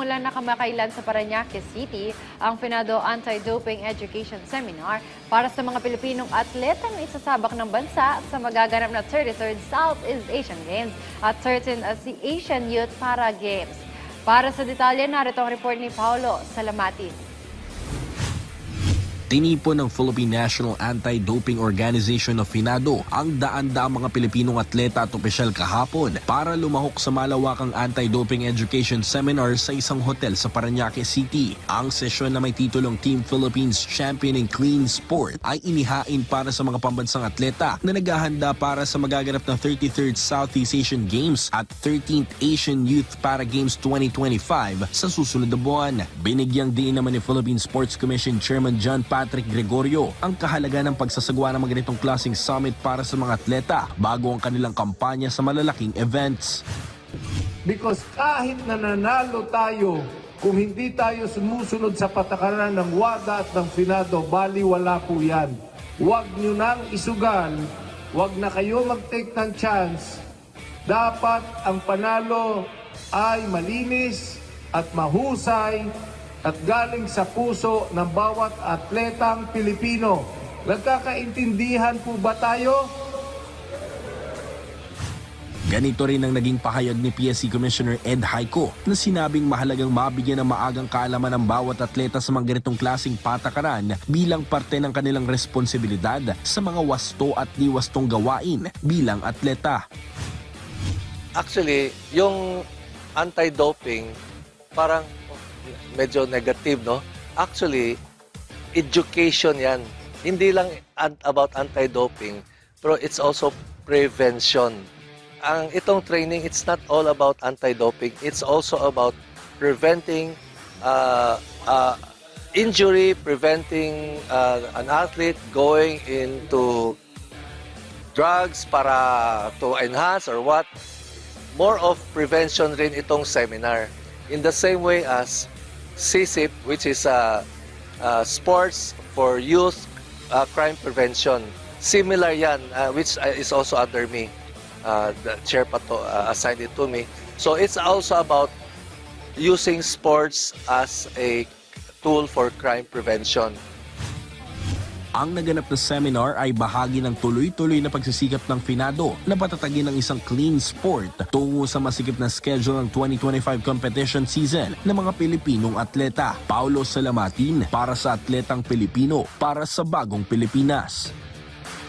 Sinimula na kamakailan sa Parañaque City ang Finado Anti-Doping Education Seminar para sa mga Pilipinong atletang isasabak ng bansa sa magaganap na 33rd Southeast Asian Games at 13th Asian Youth Para Games. Para sa detalye, narito ang report ni Paolo Salamatin. Tinipon ng Philippine National Anti-Doping Organization of FINADO ang daan-daang mga Pilipinong atleta at opisyal kahapon para lumahok sa malawakang anti-doping education seminar sa isang hotel sa Parañaque City. Ang sesyon na may titulong Team Philippines Champion in Clean Sport ay inihain para sa mga pambansang atleta na naghahanda para sa magaganap na 33rd Southeast Asian Games at 13th Asian Youth Para Games 2025 sa susunod na buwan. Binigyang diin naman ni Philippine Sports Commission Chairman John Patrick Gregorio ang kahalaga ng pagsasagawa ng mga ganitong klaseng summit para sa mga atleta bago ang kanilang kampanya sa malalaking events. Because kahit nananalo tayo, kung hindi tayo sumusunod sa patakaran ng WADA at ng FINADO, baliwala po yan. Huwag nyo nang isugal, huwag na kayo mag-take ng chance. Dapat ang panalo ay malinis at mahusay at galing sa puso ng bawat atletang Pilipino. Nagkakaintindihan po ba tayo? Ganito rin ang naging pahayag ni PSC Commissioner Ed Haico na sinabing mahalagang mabigyan ng maagang kaalaman ng bawat atleta sa mga ganitong klaseng patakaran bilang parte ng kanilang responsibilidad sa mga wasto at di wastong gawain bilang atleta. Actually, yung anti-doping parang medyo negative, no? Actually, education yan. Hindi lang about anti-doping, pero it's also prevention. Ang itong training, it's not all about anti-doping. It's also about preventing injury, preventing an athlete going into drugs para to enhance or what. More of prevention rin itong seminar. In the same way as CSIP, which is Sports for Youth Crime Prevention. Similar yan, which is also under me. The chair pa to, assigned it to me. So it's also about using sports as a tool for crime prevention. Ang naganap na seminar ay bahagi ng tuloy-tuloy na pagsisikap ng FINADO na patatagin ng isang clean sport tungo sa masikip na schedule ng 2025 competition season ng mga Pilipinong atleta. Paolo Salamatin para sa Atletang Pilipino para sa Bagong Pilipinas.